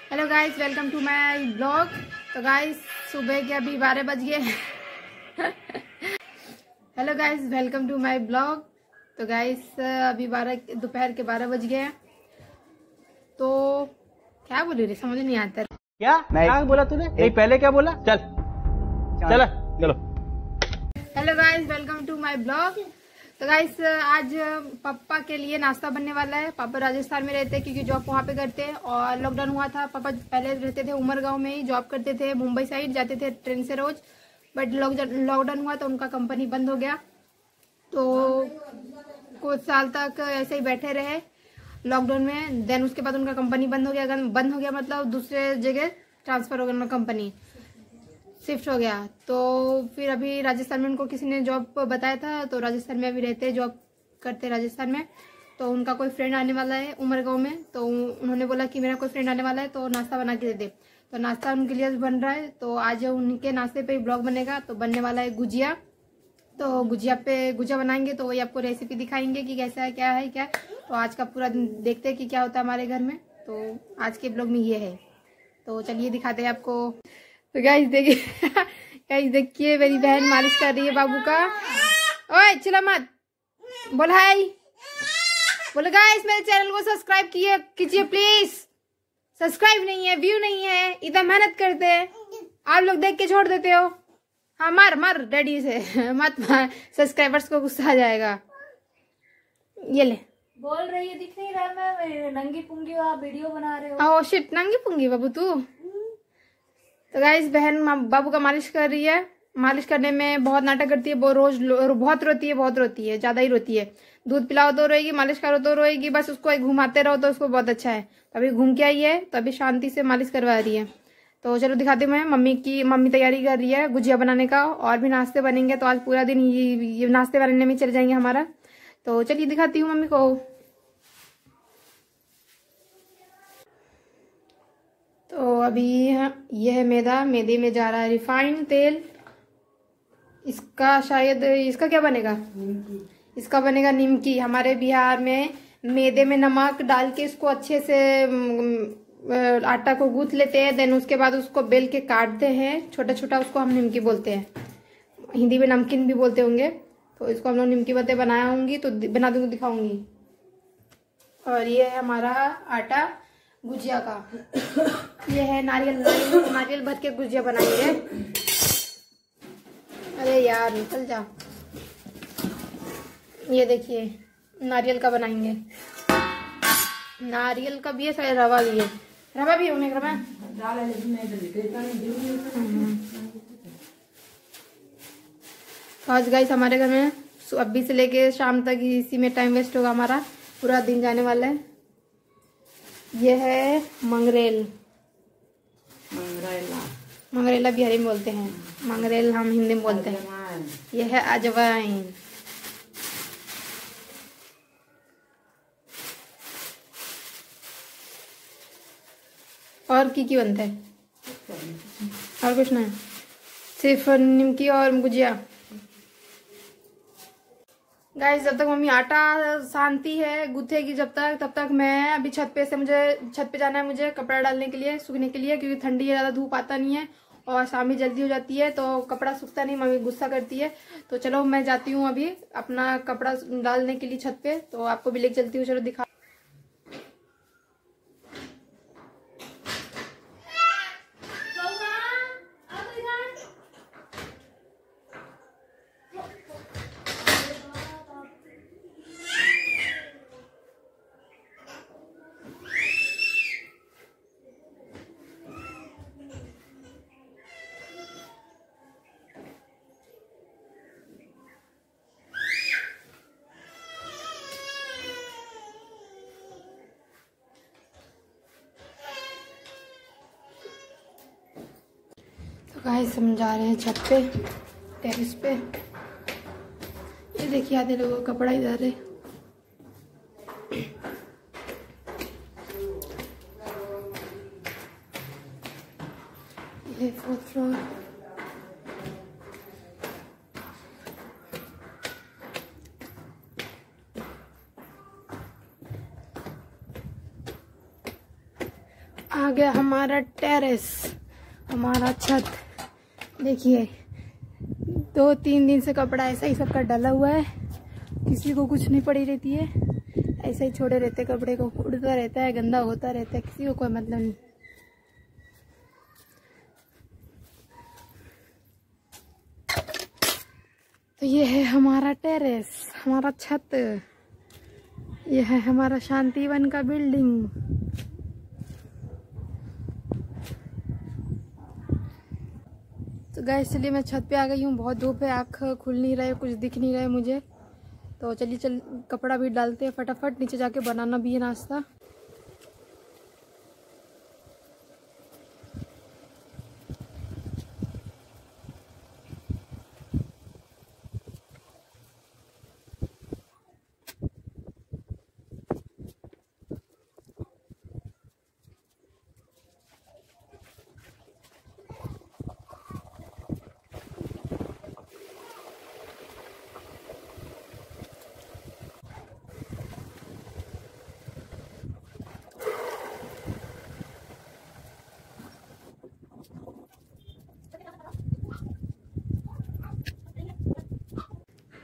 Hello guys, welcome to my blog. तो guys सुबह के अभी 12 बज गए। Hello guys, welcome to my blog. तो गाइस अभी दोपहर के 12 बज गए हैं। तो क्या बोली रे, समझ नहीं आता। क्या बोला तूने? नहीं, पहले क्या बोला? चल चलो। Hello guys, welcome to my blog. तो गाइस आज पापा के लिए नाश्ता बनने वाला है। पापा राजस्थान में रहते हैं क्योंकि जॉब वहाँ पे करते हैं और लॉकडाउन हुआ था। पापा पहले रहते थे उमरगांव में ही, जॉब करते थे, मुंबई साइड जाते थे ट्रेन से रोज। बट लॉकडाउन हुआ तो उनका कंपनी बंद हो गया। तो कुछ साल तक ऐसे ही बैठे रहे लॉकडाउन में। देन उसके बाद उनका कंपनी बंद हो गया मतलब दूसरे जगह ट्रांसफर हो गया उनका, कंपनी शिफ्ट हो गया। तो फिर अभी राजस्थान में उनको किसी ने जॉब बताया था, तो राजस्थान में अभी रहते, जॉब करते राजस्थान में। तो उनका कोई फ्रेंड आने वाला है उमरगांव में, तो उन्होंने बोला कि मेरा कोई फ्रेंड आने वाला है तो नाश्ता बना के दे दे। तो नाश्ता उनके लिए बन रहा है। तो आज उनके नाश्ते पे ब्लॉग बनेगा। तो बनने वाला है गुजिया। तो गुजिया बनाएंगे, तो वही आपको रेसिपी दिखाएंगे कि कैसा है, क्या है क्या। तो आज का पूरा दिन देखते हैं कि क्या होता है हमारे घर में। तो आज के ब्लॉग में ये है, तो चलिए दिखाते हैं आपको। तो गाइस देखिए, गाइस देखिए मेरी बहन मालिश कर रही है बाबू का। ओए चिल्ला मत, बोल हाय, बोलो गाइस मेरे चैनल को सब्सक्राइब कीजिए प्लीज। सब्सक्राइब नहीं है, व्यू नहीं है, इतना मेहनत करते हैं, आप लोग देख के छोड़ देते हो। हाँ मार डैडी से मत मार, सब्सक्राइबर्स को गुस्सा आ जाएगा। ये ले, बोल रही है, दिख नहीं रहा मैं नंगी पुंगी आप वीडियो बना रहे हो। ओह शिट, नंगी पुंगी बाबू तू। तो गाइस बहन बाबू का मालिश कर रही है। मालिश करने में बहुत नाटक करती है वो, रोज बहुत रोती है, ज्यादा ही रोती है। दूध पिलाओ तो रोएगी, मालिश करो तो रोएगी, बस उसको घुमाते रहो तो उसको बहुत अच्छा है। तो अभी घूम के आई है, तो अभी शांति से मालिश करवा रही है। तो चलो दिखाती हूँ मैं। मम्मी तैयारी कर रही है गुजिया बनाने का, और भी नाश्ते बनेंगे। तो आज पूरा दिन ये नाश्ते बनाने में चले जाएंगे हमारा। तो चलिए दिखाती हूँ मम्मी को। तो अभी यह है मैदा, मैदे में जा रहा है रिफाइंड तेल। इसका क्या बनेगा? इसका बनेगा निमकी। हमारे बिहार में मैदे में नमक डाल के इसको अच्छे से आटा को गूंथ लेते हैं। देन उसके बाद उसको बेल के काटते हैं छोटा छोटा, उसको हम निमकी बोलते हैं। हिंदी में नमकीन भी बोलते होंगे। तो इसको हम लोग निमकी बनाया होंगी तो बना दूंगी, दिखाऊंगी। और ये है हमारा आटा गुजिया का। ये है नारियल भर के गुजिया बनाएंगे। अरे यार निकल जा। ये देखिए नारियल का बनाएंगे। नारियल का भी है, शायद रवा भी है। रवा भी होने रवा आज गाइस हमारे घर में अभी से लेके शाम तक इसी में टाइम वेस्ट होगा, हमारा पूरा दिन जाने वाला है। ये है मंगरेला बिहारी में बोलते हैं, मंगरेल हम हिंदी में बोलते हैं। यह है अजवाइन। और की बनता है? और कुछ नहीं, सिर्फ निमकी और गुजिया। गाइस जब तक मम्मी आटा सानती है, गूथेगी जब तक, तब तक मैं अभी मुझे छत पे जाना है, मुझे कपड़ा डालने के लिए, सूखने के लिए, क्योंकि ठंडी है, ज्यादा धूप आता नहीं है और शाम भी जल्दी हो जाती है तो कपड़ा सूखता नहीं, मम्मी गुस्सा करती है। तो चलो मैं जाती हूँ अभी अपना कपड़ा डालने के लिए छत पे, तो आपको भी लेके चलती हूँ। चलो दिखा। गाइस हम जा रहे हैं छत पे, टेरेस पे। ये देखिए आधे लोगों का कपड़ा इधर है। ये 4th फ्लोर। आ गया हमारा टेरेस, हमारा छत। देखिए 2-3 दिन से कपड़ा ऐसा ही सबका डला हुआ है, किसी को कुछ नहीं पड़ी रहती है, ऐसा ही छोड़े रहते कपड़े को, उड़ता रहता है, गंदा होता रहता है, किसी को कोई मतलब नहीं। तो ये है हमारा टेरेस, हमारा छत, ये है हमारा शांतिवन का बिल्डिंग। तो गाइस चलिए मैं छत पे आ गई हूँ, बहुत धूप है, आँख खुल नहीं रहा है, कुछ दिख नहीं रहा है मुझे। तो चलिए कपड़ा भी डालते हैं फटाफट, नीचे जाके बनाना भी है नाश्ता।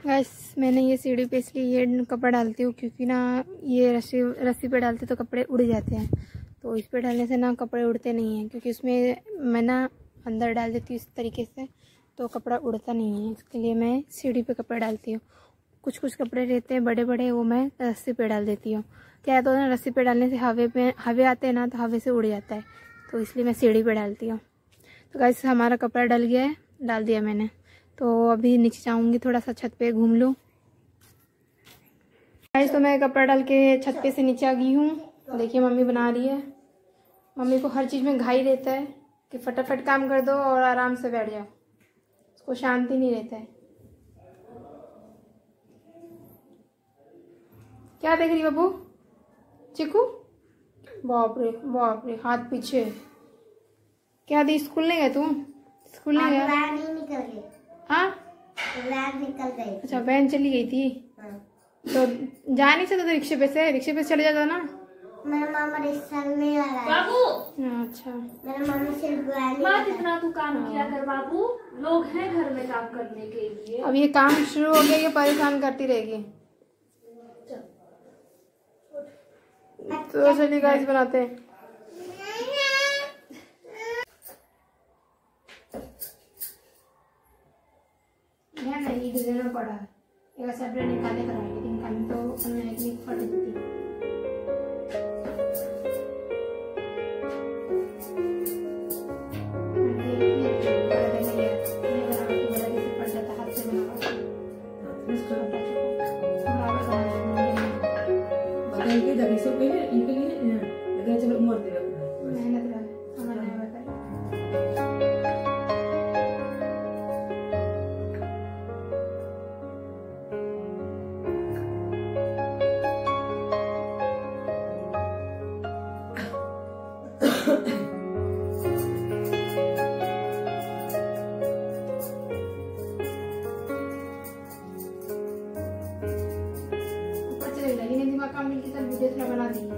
गाइस मैंने ये सीढ़ी पे इसलिए ये कपड़ा डालती हूँ क्योंकि ना ये रस्सी पे डालते तो कपड़े उड़ जाते हैं, तो इस पे डालने से ना कपड़े उड़ते नहीं हैं, क्योंकि उसमें मैं ना अंदर डाल देती हूँ इस तरीके से, तो कपड़ा उड़ता नहीं है, इसके लिए मैं सीढ़ी पे कपड़े डालती हूँ। कुछ कुछ कपड़े रहते हैं बड़े बड़े, वो मैं रस्सी पे डाल देती हूँ। क्या है तो ना रस्सी पे डालने से हवे आते हैं ना, तो हवे से उड़ जाता है, तो इसलिए मैं सीढ़ी पे डालती हूँ। तो गाइस हमारा कपड़ा डल गया है, डाल दिया मैंने, तो अभी नीचे जाऊंगी, थोड़ा सा छत पे घूम लूँ। गाइस तो मैं कपड़ा डाल के छत पे से नीचे आ गई हूँ। देखिए मम्मी बना रही है। मम्मी को हर चीज़ में घाई रहता है कि फटाफट काम कर दो और आराम से बैठ जाओ, उसको शांति नहीं रहता है। क्या देख रही बाबू? चिकू? बाप रे हाथ पीछे। क्या दी, स्कूल नहीं गए तुम? स्कूल नहीं गया? हाँ वैन निकल गई। अच्छा वैन चली गई थी। हाँ। तो जा नहीं सकते? तो रिक्शे पे चले जाता ना। मेरा मामा रिक्शा में आ रहा है बाबू। अच्छा मेरा मामा सिर्फ वैन। बात इतना तू काम किया कर बाबू, लोग हैं घर में काम करने के लिए। अब ये काम शुरू हो गया, ये परेशान करती रहेगी। तो चलिए गाइस बनाते हैं। नहीं गुजरना पड़ा, एक सेपरेट निकाले करा, लेकिन कल तो उन्होंने एक फट दी। बना दी।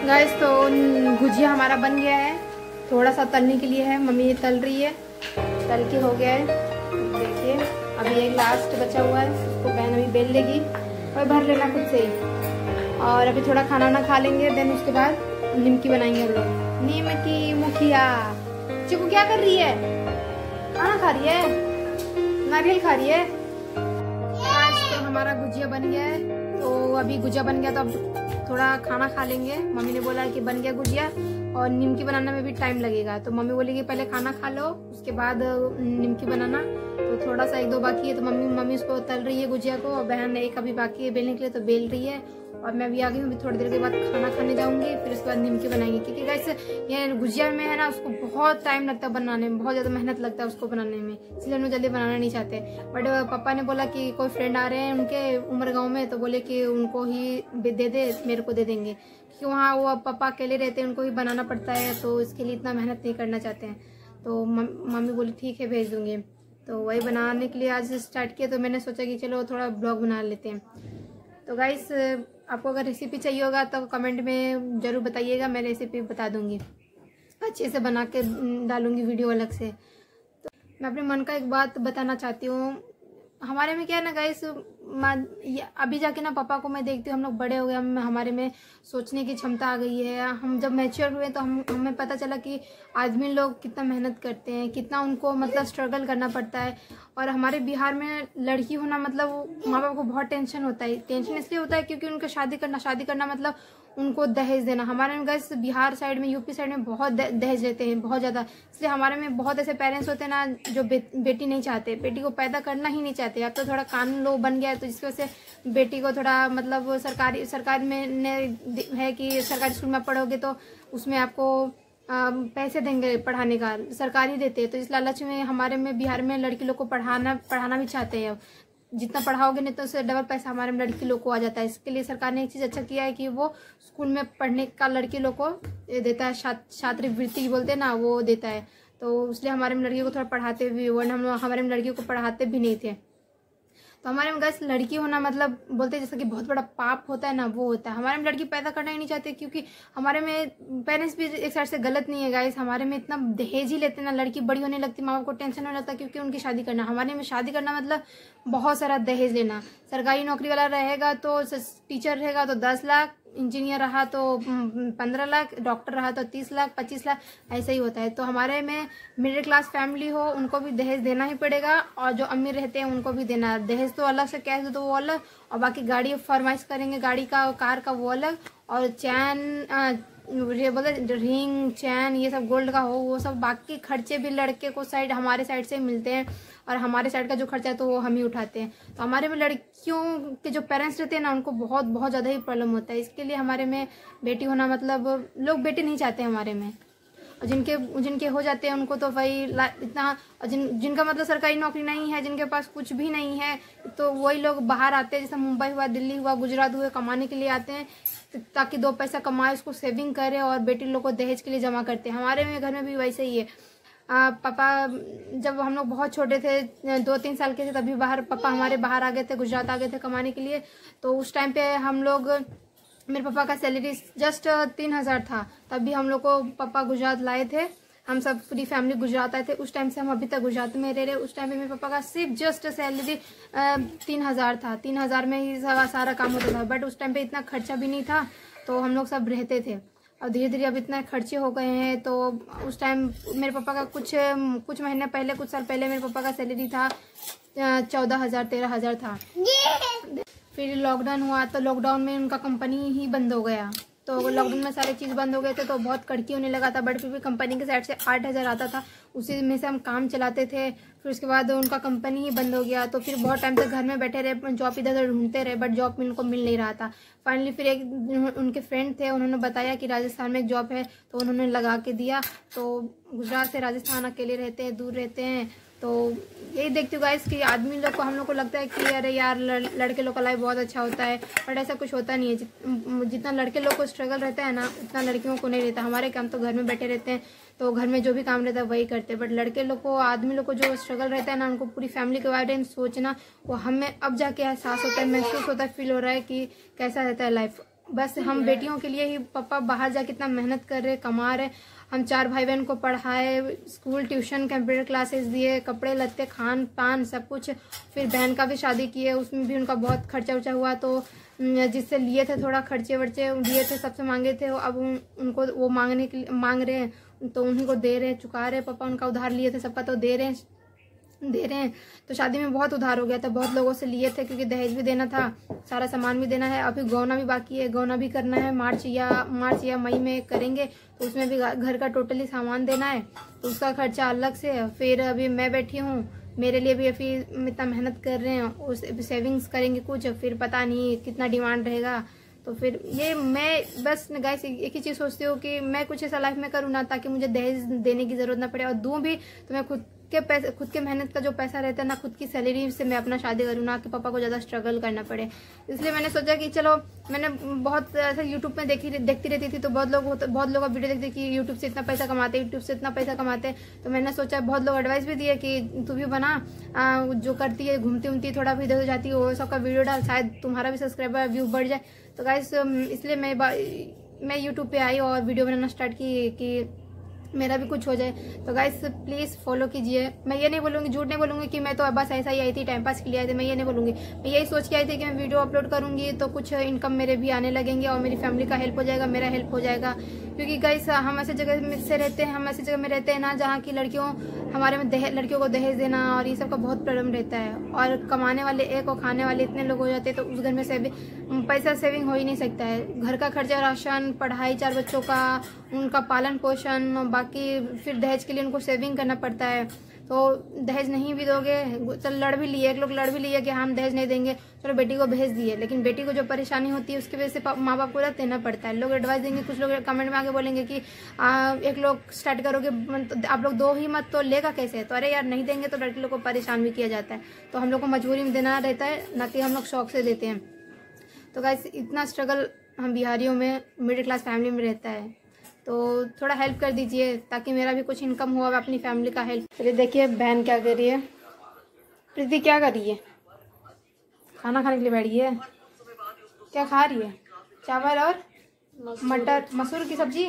गाइस तो गुजिया हमारा बन गया है, थोड़ा सा तलने के लिए है, मम्मी ये तल रही है, तल के हो गया है। देखिए अभी एक लास्ट बचा हुआ है, उसको बहन अभी बेल लेगी और भर लेना खुद से ही। और अभी थोड़ा खाना वाना खा लेंगे, देन उसके बाद निमकी बनाएंगे हम लोग। निमकी मुखिया चिकू क्या कर रही है? खाना खा रही है, नारियल खा रही है। तो हमारा गुजिया बन गया है, तो अभी गुजिया बन गया तो अब थोड़ा खाना खा लेंगे। मम्मी ने बोला कि बन गया गुजिया और निमकी बनाने में भी टाइम लगेगा, तो मम्मी बोली कि पहले खाना खा लो उसके बाद निमकी बनाना। तो थोड़ा सा 1-2 बाकी है, तो मम्मी उसको तल रही है गुजिया को, और बहन एक अभी बाकी है बेलने के लिए, तो बेल रही है। और मैं भी आ गई हूँ, अभी थोड़ी देर के बाद खाना खाने जाऊंगी, फिर उसके बाद निमकी बनाएंगे। क्योंकि गाइस ये गुजिया में है ना, उसको बहुत टाइम लगता है बनाने में, बहुत ज्यादा मेहनत लगता है उसको बनाने में, इसलिए हम जल्दी बनाना नहीं चाहते। बट पापा ने बोला कि कोई फ्रेंड आ रहे हैं उनके उमरगांव में, तो बोले कि उनको ही दे दे, मेरे को दे देंगे, क्योंकि वहाँ वो पापा अकेले रहते हैं, उनको ही बनाना पड़ता है, तो इसके लिए इतना मेहनत नहीं करना चाहते हैं। तो मम्मी बोली ठीक है भेज दूंगी, तो वही बनाने के लिए आज स्टार्ट किया। तो मैंने सोचा कि चलो थोड़ा ब्लॉग बना लेते हैं। तो गाइस आपको अगर रेसिपी चाहिए होगा तो कमेंट में ज़रूर बताइएगा, मैं रेसिपी बता दूंगी, अच्छे से बना के डालूंगी वीडियो अलग से। तो मैं अपने मन का एक बात बताना चाहती हूँ। हमारे में क्या है ना गाइस, अभी जाके ना पापा को मैं देखती हूँ, हम लोग बड़े हो गए, हमारे में सोचने की क्षमता आ गई है। हम जब मैच्योर हुए तो हमें पता चला कि आदमी लोग कितना मेहनत करते हैं, कितना उनको मतलब स्ट्रगल करना पड़ता है। और हमारे बिहार में लड़की होना मतलब माँ बाप को बहुत टेंशन होता है। टेंशन इसलिए होता है क्योंकि उनका शादी करना मतलब उनको दहेज देना। हमारे में गैस बिहार साइड में, यूपी साइड में बहुत दहेज लेते हैं, बहुत ज़्यादा। इसलिए हमारे में बहुत ऐसे पेरेंट्स होते हैं ना जो बेटी नहीं चाहते, बेटी को पैदा करना ही नहीं चाहते। अब तो थोड़ा कानून लो बन गया है, तो जिसकी वजह से बेटी को थोड़ा मतलब सरकार में है कि सरकारी स्कूल में पढ़ोगे तो उसमें आपको पैसे देंगे पढ़ाने का, सरकारी देते हैं। तो इस लालच में हमारे में बिहार में लड़की लोग को पढ़ाना भी चाहते हैं। जितना पढ़ाओगे नहीं तो उससे डबल पैसा हमारे में लड़की लोग को आ जाता है। इसके लिए सरकार ने एक चीज़ अच्छा किया है कि वो स्कूल में पढ़ने का लड़की लोग को देता है, छात्रवृत्ति बोलते हैं ना, वो देता है। तो इसलिए हमारे में लड़कियों को थोड़ा पढ़ाते भी, वरना हम हमारे में लड़कियों को पढ़ाते भी नहीं थे। तो हमारे में गैस लड़की होना मतलब बोलते हैं जैसा कि बहुत बड़ा पाप होता है ना, वो होता है। हमारे में लड़की पैदा करना ही नहीं चाहते, क्योंकि हमारे में पेरेंट्स भी एक साइड से गलत नहीं है गाइस। हमारे में इतना दहेज ही लेते हैं ना, लड़की बड़ी होने लगती, माँ बाप को टेंशन होने लगता है क्योंकि उनकी शादी करना। हमारे में शादी करना मतलब बहुत सारा दहेज लेना। सरकारी नौकरी वाला रहेगा तो टीचर रहेगा तो 10 लाख, इंजीनियर रहा तो 15 लाख, डॉक्टर रहा तो 30 लाख 25 लाख, ऐसा ही होता है। तो हमारे में मिडिल क्लास फैमिली हो उनको भी दहेज देना ही पड़ेगा, और जो अमीर रहते हैं उनको भी देना। दहेज तो अलग से, कैश तो वो अलग, और बाकी गाड़ी फरमाइश करेंगे, गाड़ी का कार का वो अलग, और चैन ये बोले रिंग चैन ये सब गोल्ड का हो वो सब, बाकी खर्चे भी लड़के को साइड हमारे साइड से मिलते हैं, और हमारे साइड का जो खर्चा है तो वो हम ही उठाते हैं। तो हमारे में लड़कियों के जो पेरेंट्स रहते हैं ना उनको बहुत बहुत ज़्यादा ही प्रॉब्लम होता है। इसके लिए हमारे में बेटी होना मतलब लोग बेटी नहीं चाहते हमारे में, और जिनके हो जाते हैं उनको तो वही इतना, जिनका मतलब सरकारी नौकरी नहीं है, जिनके पास कुछ भी नहीं है, तो वही लोग बाहर आते हैं, जैसे मुंबई हुआ, दिल्ली हुआ, गुजरात हुए, कमाने के लिए आते हैं ताकि 2 पैसा कमाए, उसको सेविंग करे, और बेटी लोग को दहेज के लिए जमा करते हैं। हमारे में घर में भी वैसे ही है। पापा जब हम लोग बहुत छोटे थे, 2-3 साल के थे, तभी पापा हमारे बाहर आ गए थे, गुजरात आ गए थे कमाने के लिए। तो उस टाइम पे हम लोग, मेरे पापा का सैलरी जस्ट 3000 था, तब भी हम लोग को पापा गुजरात लाए थे। हम सब पूरी फैमिली गुजरात आए थे। उस टाइम से हम अभी तक गुजरात में रह रहे। उस टाइम पे मेरे पापा का सिर्फ जस्ट सैलरी 3000 था, 3000 में ही सारा काम होता था। बट उस टाइम पे इतना खर्चा भी नहीं था, तो हम लोग सब रहते थे। और धीरे धीरे अब इतना खर्चे हो गए हैं। तो उस टाइम मेरे पापा का कुछ महीने पहले, कुछ साल पहले मेरे पापा का सैलरी था 14,000 13,000 था। फिर लॉकडाउन हुआ, तो लॉकडाउन में उनका कंपनी ही बंद हो गया। तो लॉकडाउन में सारे चीज़ बंद हो गए थे, तो बहुत कड़की होने लगा था। बट फिर भी कंपनी के साइड से 8,000 आता था, उसी में से हम काम चलाते थे। फिर उसके बाद उनका कंपनी ही बंद हो गया, तो फिर बहुत टाइम तक घर में बैठे रहे, जॉब इधर उधर ढूंढते रहे, बट जॉब उनको मिल नहीं रहा था। फाइनली फिर एक उनके फ्रेंड थे, उन्होंने बताया कि राजस्थान में एक जॉब है, तो उन्होंने लगा के दिया। तो गुजरात से राजस्थान अकेले रहते हैं, दूर रहते हैं। तो यही देखती हूँ गाइस कि आदमी लोग को, हम लोग को लगता है कि अरे यार लड़के लोग का लाइफ बहुत अच्छा होता है, बट ऐसा कुछ होता नहीं है। जितना लड़के लोग को स्ट्रगल रहता है ना, उतना लड़कियों को नहीं रहता। हमारे काम तो घर में बैठे रहते हैं, तो घर में जो भी काम रहता है वही करते हैं। बट लड़के लोग को, आदमी लोग को जो स्ट्रगल रहता है ना, उनको पूरी फैमिली के बारे में सोचना, वो हमें अब जाके एहसास होता है, महसूस होता है, फील हो रहा है कि कैसा रहता है लाइफ। बस हम बेटियों के लिए ही पापा बाहर जा कितना मेहनत कर रहे, कमा रहे। हम 4 भाई बहन को पढ़ाए, स्कूल, ट्यूशन, कंप्यूटर क्लासेस दिए, कपड़े लत्ते, खान पान सब कुछ। फिर बहन का भी शादी की है, उसमें भी उनका बहुत खर्चा उर्चा हुआ। तो जिससे लिए थे थोड़ा खर्चे वर्चे लिए थे, सबसे मांगे थे। अब उनको वो मांग रहे हैं तो उन्हीं को दे रहे हैं, चुका रहे। पापा उनका उधार लिए थे सबका, तो दे रहे हैं। तो शादी में बहुत उधार हो गया था, बहुत लोगों से लिए थे क्योंकि दहेज भी देना था, सारा सामान भी देना है। अभी गौना भी बाकी है, गौना भी करना है, मार्च या मई में करेंगे। तो उसमें भी घर का टोटली सामान देना है, तो उसका खर्चा अलग से है। फिर अभी मैं बैठी हूँ, मेरे लिए भी अभी इतना मेहनत कर रहे हैं, उस सेविंग्स करेंगे कुछ, फिर पता नहीं कितना डिमांड रहेगा। तो फिर ये मैं बस गाइस एक ही चीज़ सोचती हूँ कि मैं कुछ ऐसा लाइफ में करूँ ना, ताकि मुझे दहेज देने की जरूरत ना पड़े, और दूँ भी तो मैं खुद के मेहनत का जो पैसा रहता है ना, खुद की सैलरी से मैं अपना शादी करूँ ना, कि पापा को ज़्यादा स्ट्रगल करना पड़े। इसलिए मैंने सोचा कि चलो, मैंने बहुत ऐसा यूट्यूब में देखती रहती थी, तो बहुत लोग का वीडियो देखते कि यूट्यूब से इतना पैसा कमाते, यूट्यूब से इतना पैसा कमाते। तो मैंने सोचा, बहुत लोग एडवाइस भी दिए कि तू भी बना, जो करती है घूमती उमती थोड़ा भी इधर जाती है, वो सबका वीडियो डाल, शायद तुम्हारा भी सब्सक्राइबर व्यू बढ़ जाए। तो गाइस इसलिए मैं यूट्यूब पे आई और वीडियो बनाना स्टार्ट की कि मेरा भी कुछ हो जाए। तो गाइस प्लीज फॉलो कीजिए। मैं ये नहीं बोलूंगी, झूठ नहीं बोलूंगी कि मैं तो बस ऐसा ही आई थी, टाइम पास के लिए आई थी, मैं ये नहीं बोलूंगी। मैं यही सोच के आई थी कि मैं वीडियो अपलोड करूंगी तो कुछ इनकम मेरे भी आने लगेंगे और मेरी फैमिली का हेल्प हो जाएगा, मेरा हेल्प हो जाएगा। क्योंकि गाइस हम ऐसे जगह में रहते हैं ना, जहाँ की लड़कियों को दहेज देना और ये सब का बहुत प्रॉब्लम रहता है, और कमाने वाले एक और खाने वाले इतने लोग हो जाते हैं, तो उस घर में पैसा सेविंग हो ही नहीं सकता है। घर का खर्चा, राशन, पढ़ाई, 4 बच्चों का, उनका पालन पोषण, बाकी फिर दहेज के लिए उनको सेविंग करना पड़ता है। तो दहेज नहीं भी दोगे, चल एक लोग लड़ भी लिए कि हम दहेज नहीं देंगे, चलो बेटी को भेज दिए, लेकिन बेटी को जो परेशानी होती है उसकी वजह से माँ बाप को देना पड़ता है। लोग एडवाइस देंगे, कुछ लोग कमेंट में आके बोलेंगे कि एक लोग स्टार्ट करोगे तो आप लोग दो ही मत, तो लेगा कैसे? तो अरे यार, नहीं देंगे तो लड़की लोग को परेशान भी किया जाता है। तो हम लोग को मजबूरी में देना रहता है, ना कि हम लोग शौक से देते हैं। तो गाइस इतना स्ट्रगल हम बिहारियों में, मिडिल क्लास फैमिली में रहता है, तो थोड़ा हेल्प कर दीजिए ताकि मेरा भी कुछ इनकम हो, अपनी फैमिली का हेल्प। चलिए देखिए बहन क्या कर रही है। प्रीति क्या कर रही है? खाना खाने के लिए बैठी है। क्या खा रही है? चावल और मसूर की सब्जी।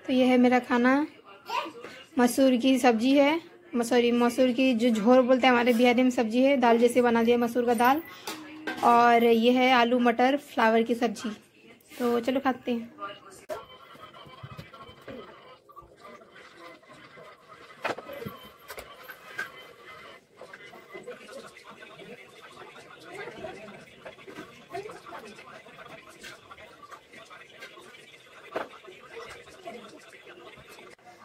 तो ये है मेरा खाना, मसूर की सब्जी है, मसूर की जो झोर बोलते हैं हमारे बिहारी में सब्जी है, दाल जैसे बना दिया मसूर का दाल, और ये है आलू मटर फ्लावर की सब्जी। तो चलो खाते हैं।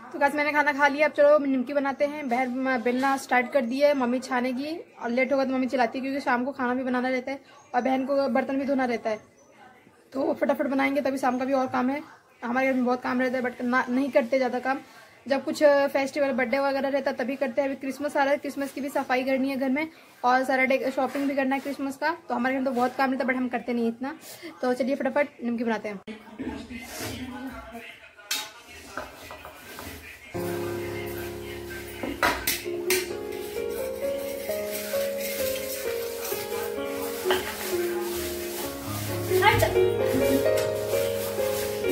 तो गाइस मैंने खाना खा लिया, अब चलो निमकी बनाते हैं। बहन बेलना स्टार्ट कर दिया है, मम्मी छानेगी, और लेट होगा तो मम्मी चलाती है क्योंकि शाम को खाना भी बनाना रहता है और बहन को बर्तन भी धोना रहता है। तो फटाफट बनाएंगे, तभी शाम का भी और काम है। हमारे घर में बहुत काम रहता है, बट नहीं करते ज़्यादा काम। जब कुछ फेस्टिवल, बर्थडे वगैरह रहता है तभी करते हैं। अभी क्रिसमस आ रहा है, क्रिसमस की भी सफाई करनी है घर में, और सारा शॉपिंग भी करना है क्रिसमस का। तो हमारे घर में तो बहुत काम रहता है, बट हम करते नहीं इतना। तो चलिए फटाफट निमकी बनाते हैं।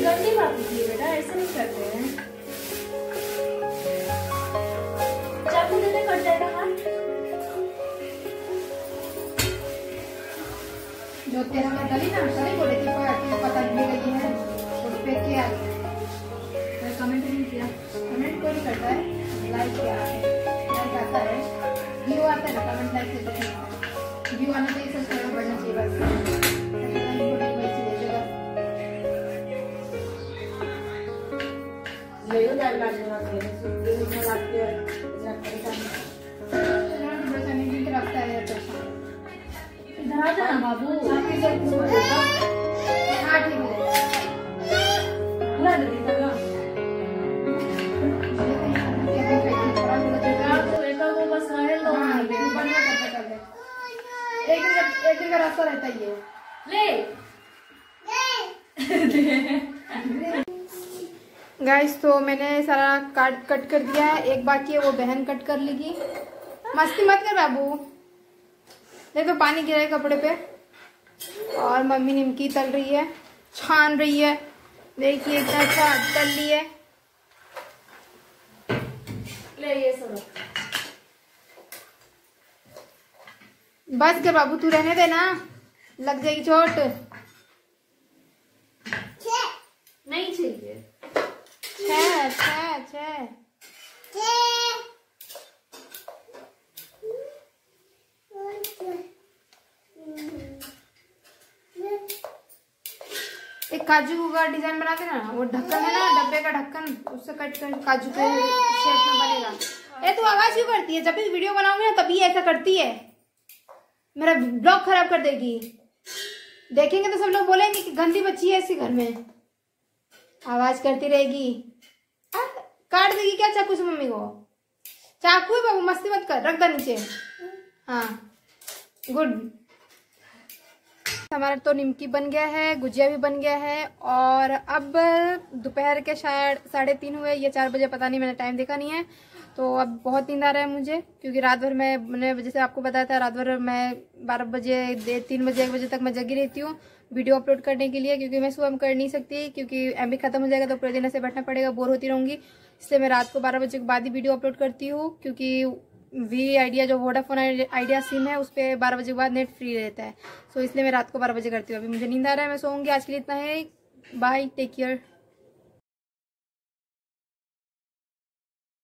गंदी बात होती है बेटा, ऐसे नहीं करते हैं। चाकू देने कट जाएगा हाथ। जो तेरा मैं गली ना सही बोले थी, पता नहीं गई है, उस पे क्या कमेंट नहीं किया, कमेंट कोई नहीं करता है, लाइक किया है। आता है, व्यू आता है ना, कमेंट लाइक से देखिए, व्यू आना चाहिए, सब्सक्राइबर बढ़ना चाहिए बस। इधर आ जाना बाबू। हाँ ठीक है, पूरा दे देता ना। वो बस रहे तो एक दिन का रास्ता रहता ही है। ले गाइस तो मैंने सारा कट कर दिया है, एक बाकी है वो बहन कट कर लेगी। मस्ती मत कर बाबू। देखो पानी गिरा है कपड़े पे, और मम्मी निमकी तल रही है, छान रही है। देखिए इतना अच्छा तल ली है। ले ये सब बस कर बाबू, तू रहने दे ना, लग जाएगी चोट। नहीं चाहिए। छह छह छह एक काजू का डिजाइन बनाते ना, वो ढक्कन है ना, डब्बे का ढक्कन, उससे कट कर काजू के शेप में बनेगा। ए तू आवाज क्यों करती है? जब भी वीडियो बनाऊंगी ना तभी ऐसा करती है, मेरा ब्लॉग खराब कर देगी। देखेंगे तो सब लोग बोलेंगे कि गंदी बच्ची है ऐसी घर में, आवाज करती रहेगी। काट देगी क्या चाकू से मम्मी को? चाकू है बाबू, मस्ती मत कर, रख दे नीचे। हाँ गुड। हमारा तो निमकी बन गया है, गुजिया भी बन गया है, और अब दोपहर के 3:30 हुए, ये 4 बजे, पता नहीं, मैंने टाइम देखा नहीं है। तो अब बहुत नींद आ रहा है मुझे, क्योंकि रात भर मैंने जैसे आपको बताया था, रात भर मैं 12 बजे 3 बजे 1 बजे तक मैं जगी रहती हूँ वीडियो अपलोड करने के लिए, क्योंकि मैं सुबह कर नहीं सकती, क्योंकि MB खत्म हो जाएगा तो पूरे दिन ऐसे बैठना पड़ेगा, बोर होती रहूँगी। इसलिए मैं रात को 12 बजे के बाद ही वीडियो अपलोड करती हूँ, क्योंकि वी आइडिया जो वोडाफोन आइडिया सिम है उस पर 12 बजे के बाद नेट फ्री रहता है। सो इसलिए मैं रात को 12 बजे करती हूँ। अभी मुझे नींद आ रहा है, मैं सोऊंगी। आज के लिए इतना है, बाय, टेक केयर।